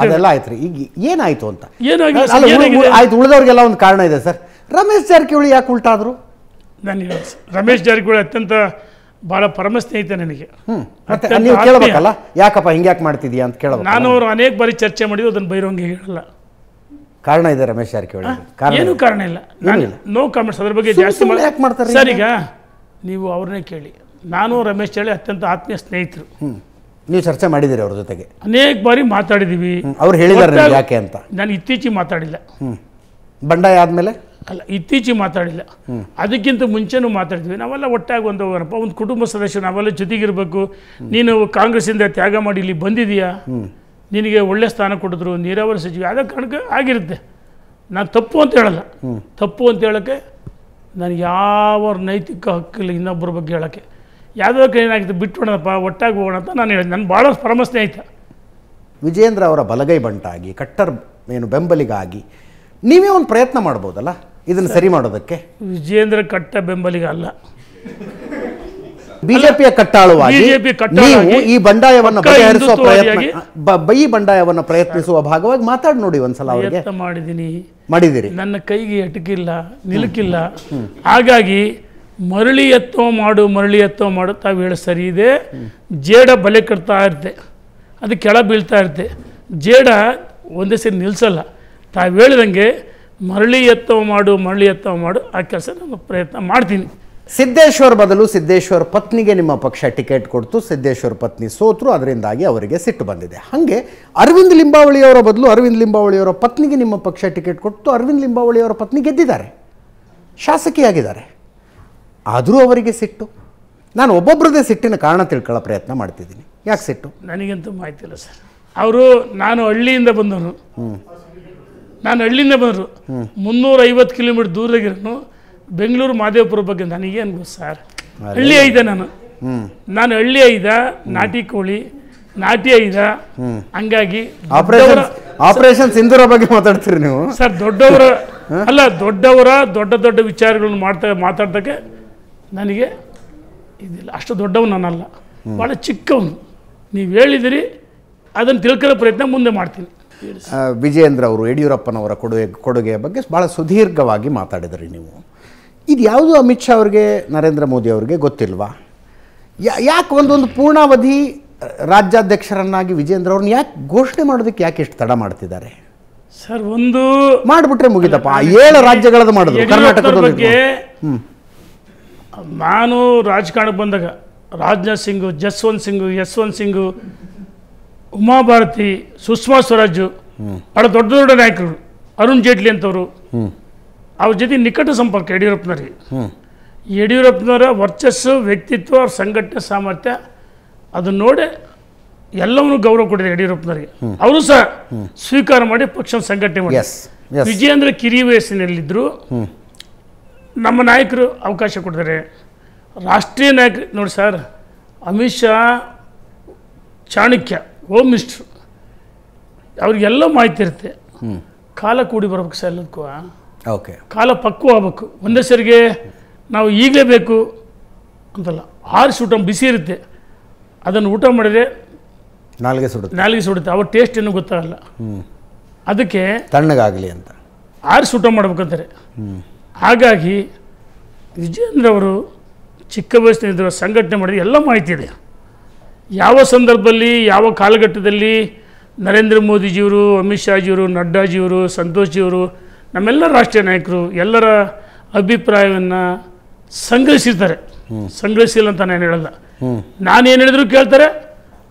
ಅದೆಲ್ಲ ಆಯ್ತು ರೀ. ಈಗ ಏನಾಯ್ತು ಅಂತ ಏನಾಗಿಲ್ಲ ಆಯ್ತು, ಉಳಿದವ್ರಿಗೆಲ್ಲ ಒಂದು ಕಾರಣ ಇದೆ ಸರ್. ರಮೇಶ್ ಜಾರಕಿಹೊಳಿ ಯಾಕೆ ಉಲ್ಟಾದ್ರು? ನಾನು ರಮೇಶ್ ಜಾರಕಿಹೊಳಿ ಅತ್ಯಂತ ಭಾಳ ಪರಮ ಸ್ನೇಹಿತ ನನಗೆ. ಮತ್ತೆ ನೀವು ಕೇಳಬೇಕಲ್ಲ, ಯಾಕಪ್ಪ ಹಿಂಗ್ಯಾಕೆ ಮಾಡ್ತಿದ್ಯಾ ಅಂತ ಕೇಳಬೇಕು. ನಾನು ಅವರು ಅನೇಕ ಬಾರಿ ಚರ್ಚೆ ಮಾಡಿದ್ದು ಅದನ್ನು ಬಹಿರಂಗ ಹೇಳಲ್ಲ. ಕಾರಣ ಇದೆ ರಮೇಶ್ ಜಾರಕಿಹೊಳಿ? ಏನೂ ಕಾರಣ ಇಲ್ಲ. ನೋ ಕಾಮೆಂಟ್ಸ್ ಅದ್ರ ಬಗ್ಗೆ ಜಾಸ್ತಿ ಯಾಕೆ ಮಾಡ್ತಾರೆ ಸರ್? ಈಗ ನೀವು ಅವ್ರನ್ನೇ ಕೇಳಿ. ನಾನು ರಮೇಶ್ ಜಾರಕಿಹೊಳಿ ಅತ್ಯಂತ ಆತ್ಮೀಯ ಸ್ನೇಹಿತರು. ನೀವು ಚರ್ಚೆ ಮಾಡಿದ್ದೀರಿ ಅವ್ರ ಜೊತೆಗೆ? ಅನೇಕ ಬಾರಿ ಮಾತಾಡಿದ್ದೀವಿ. ಅವ್ರು ಹೇಳಿದಾರೆ ಯಾಕೆ ಅಂತ? ನಾನು ಇತ್ತೀಚೆಗೆ ಮಾತಾಡಿಲ್ಲ. ಬಂಡಾಯ ಆದಮೇಲೆ ಅಲ್ಲ, ಇತ್ತೀಚೆಗೆ ಮಾತಾಡಿಲ್ಲ. ಅದಕ್ಕಿಂತ ಮುಂಚೆನೂ ಮಾತಾಡ್ತೀವಿ. ನಾವೆಲ್ಲ ಒಟ್ಟಾಗಿ ಹೋಗೋಣಪ್ಪ, ಒಂದು ಕುಟುಂಬ ಸದಸ್ಯರು, ನಾವೆಲ್ಲ ಜೊತೆಗಿರಬೇಕು. ನೀನು ಕಾಂಗ್ರೆಸ್ಸಿಂದ ತ್ಯಾಗ ಮಾಡಿ ಇಲ್ಲಿ ಬಂದಿದೀಯಾ, ನಿನಗೆ ಒಳ್ಳೆ ಸ್ಥಾನ ಕೊಟ್ಟಿದ್ರು, ನೀರಾವರಿ ಸಚಿವ, ಆದ ಕಾರಣಕ್ಕೆ ಆಗಿರುತ್ತೆ. ನಾನು ತಪ್ಪು ಅಂತ ಹೇಳಲ್ಲ. ತಪ್ಪು ಅಂತ ಹೇಳೋಕ್ಕೆ ನನಗೆ ಯಾವ ನೈತಿಕ ಹಕ್ಕಿಲ್ಲ ಇನ್ನೊಬ್ಬರ ಬಗ್ಗೆ ಹೇಳೋಕ್ಕೆ. ಯಾವುದೋ ಏನಾಗುತ್ತೆ ಬಿಟ್ಬಿಡೋಣಪ್ಪ, ಒಟ್ಟಾಗಿ ಹೋಗೋಣ ಅಂತ ನಾನು ಹೇಳಿದೆ. ನನ್ನ ಭಾಳ ಪರಮ ಸ್ನೇಹಿತ. ವಿಜಯೇಂದ್ರ ಅವರ ಬಲಗೈ ಬಂಟಾಗಿ, ಕಟ್ಟರ್ ಬೆಂಬಲಿಗಾಗಿ ನೀವೇ ಒಂದು ಪ್ರಯತ್ನ ಮಾಡ್ಬೋದಲ್ಲ ಇದನ್ನು ಸರಿ ಮಾಡೋದಕ್ಕೆ? ವಿಜಯೇಂದ್ರ ಕಟ್ಟ ಬೆಂಬಲಿಗ ಅಲ್ಲ, ಬಿಜೆಪಿಯ ಕಟ್ಟಾಳುವಾಗಿ ನೀವು ಈ ಬಂಡಾಯವನ್ನು ಬಗೆಹರಿಸುವ ಬಂಡಾಯವನ್ನು ಪ್ರಯತ್ನಿಸುವ ಭಾಗವಾಗಿ ಮಾತಾಡಿ ನೋಡಿ ಒಂದ್ಸಲ. ಅವರಿಗೆ ಮಾಡಿದಿರಿ. ನನ್ನ ಕೈಗೆ ಎಟಕಿಲ್ಲ, ನಿಲುಕಿಲ್ಲ. ಹಾಗಾಗಿ ಮರಳಿ ಎತ್ತೋ ಮಾಡು ತಾವು ಹೇಳಿ ಸರಿ ಇದೆ. ಜೇಡ ಬಲೆ ಕಟ್ತಾ ಇರುತ್ತೆ, ಅದು ಕೆಳ ಬೀಳ್ತಾ ಇರುತ್ತೆ. ಜೇಡ ಒಂದೇ ಸರಿ ನಿಲ್ಲಿಸಲ್ಲ. ತಾವು ಹೇಳಿದಂಗೆ ಮರಳಿ ಎತ್ತೋ ಮಾಡು ಆ ಕೆಲಸ ನಾನು ಪ್ರಯತ್ನ ಮಾಡ್ತೀನಿ. ಸಿದ್ದೇಶ್ವರ್ ಬದಲು ಸಿದ್ದೇಶ್ವರ್ ಪತ್ನಿಗೆ ನಿಮ್ಮ ಪಕ್ಷ ಟಿಕೆಟ್ ಕೊಡ್ತು. ಸಿದ್ದೇಶ್ವರ್ ಪತ್ನಿ ಸೋತರು, ಅದರಿಂದಾಗಿ ಅವರಿಗೆ ಸಿಟ್ಟು ಬಂದಿದೆ. ಹಾಗೆ ಅರವಿಂದ್ ಲಿಂಬಾವಳಿಯವರ ಬದಲು ಅರವಿಂದ್ ಲಿಂಬಾವಳಿಯವರ ಪತ್ನಿಗೆ ನಿಮ್ಮ ಪಕ್ಷ ಟಿಕೆಟ್ ಕೊಟ್ಟು ಅರವಿಂದ್ ಲಿಂಬಾವಳಿಯವರ ಪತ್ನಿ ಗೆದ್ದಿದ್ದಾರೆ, ಶಾಸಕಿಯಾಗಿದ್ದಾರೆ. ಆದರೂ ಅವರಿಗೆ ಸಿಟ್ಟು. ನಾನು ಒಬ್ಬೊಬ್ಬರದೇ ಸಿಟ್ಟಿನ ಕಾರಣ ತಿಳ್ಕೊಳ್ಳೋ ಪ್ರಯತ್ನ ಮಾಡ್ತಿದ್ದೀನಿ. ಯಾಕೆ ಸಿಟ್ಟು? ನನಗಂತೂ ಮಾಹಿತಿ ಇಲ್ಲ ಸರ್. ಅವರು ನಾನು ಹಳ್ಳಿಯಿಂದ ಬಂದವರು 350 ಕಿಲೋಮೀಟರ್ ದೂರಾಗಿರೋನು. ಬೆಂಗಳೂರು ಮಾದೇವಪುರ ಬಗ್ಗೆ ನನಗೇನು ಗೊತ್ತು ಸರ್? ಹಳ್ಳಿ ಐದ ನಾನು ಹಳ್ಳಿ ಐದ, ನಾಟಿ ಕೋಳಿ, ನಾಟಿ ಐದ. ಹಂಗಾಗಿ ಆಪರೇಷನ್ ಸಿಂಧೂರ ಬಗ್ಗೆ ಮಾತಾಡ್ತೀರಿ ನೀವು ಸರ್. ದೊಡ್ಡವರ ಅಲ್ಲ, ದೊಡ್ಡ ದೊಡ್ಡ ವಿಚಾರಗಳನ್ನು ಮಾತಾಡ್ತಕ್ಕೆ ನನಗೆ ಇದಿಲ್ಲ. ಅಷ್ಟು ದೊಡ್ಡವನು ನಾನಲ್ಲ, ಭಾಳ ಚಿಕ್ಕವನು. ನೀವು ಹೇಳಿದಿರಿ, ಅದನ್ನು ತಿಳ್ಕೊಳ್ಳೋ ಪ್ರಯತ್ನ ಮುಂದೆ ಮಾಡ್ತೀನಿ. ವಿಜಯೇಂದ್ರ ಅವರು ಯಡಿಯೂರಪ್ಪನವರ ಕೊಡುಗೆಯ ಬಗ್ಗೆ ಭಾಳ ಸುದೀರ್ಘವಾಗಿ ಮಾತಾಡಿದ್ರಿ ನೀವು. ಇದು ಯಾವುದು ಅಮಿತ್ ಶಾ ಅವ್ರಿಗೆ, ನರೇಂದ್ರ ಮೋದಿ ಅವ್ರಿಗೆ ಗೊತ್ತಿಲ್ವಾ? ಯಾಕೆ ಒಂದೊಂದು ಪೂರ್ಣಾವಧಿ ರಾಜ್ಯಾಧ್ಯಕ್ಷರನ್ನಾಗಿ ವಿಜಯೇಂದ್ರ ಅವ್ರನ್ನ ಯಾಕೆ ಘೋಷಣೆ ಮಾಡೋದಕ್ಕೆ ಯಾಕೆ ಎಷ್ಟು ತಡ ಮಾಡ್ತಿದ್ದಾರೆ ಸರ್? ಒಂದು ಮಾಡಿಬಿಟ್ರೆ ಮುಗಿತಪ್ಪ. 7 ರಾಜ್ಯಗಳದ್ದು ಮಾಡಿದ್ರು ಕರ್ನಾಟಕದ ಬಗ್ಗೆ. ನಾನು ರಾಜಕಾರಣಕ್ಕೆ ಬಂದಾಗ ರಾಜನಾಥ್ ಸಿಂಗು, ಯಶವಂತ್ ಸಿಂಗು, ಉಮಾಭಾರತಿ, ಸುಷ್ಮಾ ಸ್ವರಾಜ್, ಭಾಳ ದೊಡ್ಡ ನಾಯಕರು, ಅರುಣ್ ಜೇಟ್ಲಿ ಅಂತವರು, ಅವ್ರ ಜೊತೆ ನಿಕಟ ಸಂಪರ್ಕ ಯಡಿಯೂರಪ್ಪನವರ ವರ್ಚಸ್ಸು, ವ್ಯಕ್ತಿತ್ವ, ಅವ್ರ ಸಂಘಟನೆ ಸಾಮರ್ಥ್ಯ ಅದನ್ನು ನೋಡಿ ಎಲ್ಲವನ್ನೂ ಗೌರವ ಕೊಟ್ಟಿದ್ದಾರೆ ಯಡಿಯೂರಪ್ಪನವರಿಗೆ. ಅವರು ಸಹ ಸ್ವೀಕಾರ ಮಾಡಿ ಪಕ್ಷ ಸಂಘಟನೆ ಮಾಡಿ. ವಿಜಯೇಂದ್ರ ಕಿರಿಯ ವಯಸ್ಸಿನಲ್ಲಿದ್ದರು. ನಮ್ಮ ನಾಯಕರು ಅವಕಾಶ ಕೊಡ್ತಾರೆ. ರಾಷ್ಟ್ರೀಯ ನಾಯಕರು ನೋಡಿ sir, Amit Shah Chanakya, home minister, ಅವ್ರಿಗೆಲ್ಲ ಮಾಹಿತಿ ಇರುತ್ತೆ. ಕಾಲ ಕೂಡಿ ಬರ್ಬೇಕು ಸರ್ ಎಲ್ಲದಕ್ಕೂ. ಕಾಲ ಪಕ್ವ ಆಗ್ಬೇಕು. ಒಂದೇ ಸರಿಗೆ ನಾವು ಈಗಲೇ ಬೇಕು ಅಂತಲ್ಲ. ಆರಿಸಿ ಊಟ ಬಿಸಿ ಇರುತ್ತೆ, ಅದನ್ನು ಊಟ ಮಾಡಿದರೆ ನಾಲಿಗೆ ಸುಡುತ್ತೆ. ಅವ್ರ ಟೇಸ್ಟ್ ಏನೂ ಗೊತ್ತಾಗಲ್ಲ. ಅದಕ್ಕೆ ತಣ್ಣಗಾಗಲಿ ಅಂತ ಆರಿಸಿ ಊಟ ಮಾಡ್ಬೇಕಂತಾರೆ. ಹಾಗಾಗಿ ವಿಜಯೇಂದ್ರ ಅವರು ಚಿಕ್ಕ ವಯಸ್ಸಿನಿಂದ ಸಂಘಟನೆ ಮಾಡಿದ್ರೆ ಎಲ್ಲ ಮಾಹಿತಿ ಇದೆ. ಯಾವ ಸಂದರ್ಭದಲ್ಲಿ, ಯಾವ ಕಾಲಘಟ್ಟದಲ್ಲಿ ನರೇಂದ್ರ ಮೋದಿಜಿಯವರು, ಅಮಿತ್ ಶಾಜಿಯವರು, ನಡ್ಡಾಜಿಯವರು, ಸಂತೋಷ್ಜಿಯವರು, ನಮ್ಮೆಲ್ಲ ರಾಷ್ಟ್ರೀಯ ನಾಯಕರು ಎಲ್ಲರ ಅಭಿಪ್ರಾಯವನ್ನು ಸಂಗ್ರಹಿಸಿರ್ತಾರೆ. ಸಂಗ್ರಹಿಸಿಲ್ಲ ಅಂತ ನಾನು ಹೇಳಲ್ಲ. ನಾನೇನು ಹೇಳಿದ್ರು ಕೇಳ್ತಾರೆ,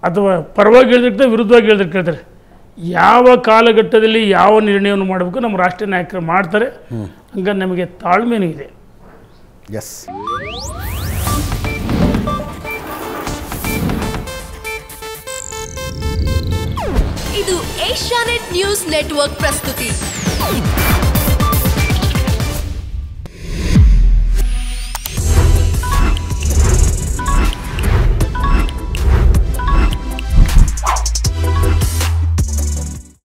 ಅಥವಾ ಪರವಾಗಿ ಹೇಳಿದ್ರೆ ವಿರುದ್ಧವಾಗಿ ಹೇಳಿದ್ರೆ ಕೇಳ್ತಾರೆ. ಯಾವ ಕಾಲಘಟ್ಟದಲ್ಲಿ ಯಾವ ನಿರ್ಣಯವನ್ನು ಮಾಡಬೇಕು ನಮ್ಮ ರಾಷ್ಟ್ರೀಯ ನಾಯಕರು ಮಾಡ್ತಾರೆ. ಹಂಗಾಗಿ ನಮಗೆ ತಾಳ್ಮೆನೂ ಇದೆ. ಇದು ಏಷ್ಯಾನೆಟ್ ನ್ಯೂಸ್ ನೆಟ್ವರ್ಕ್ ಪ್ರಸ್ತುತಿ.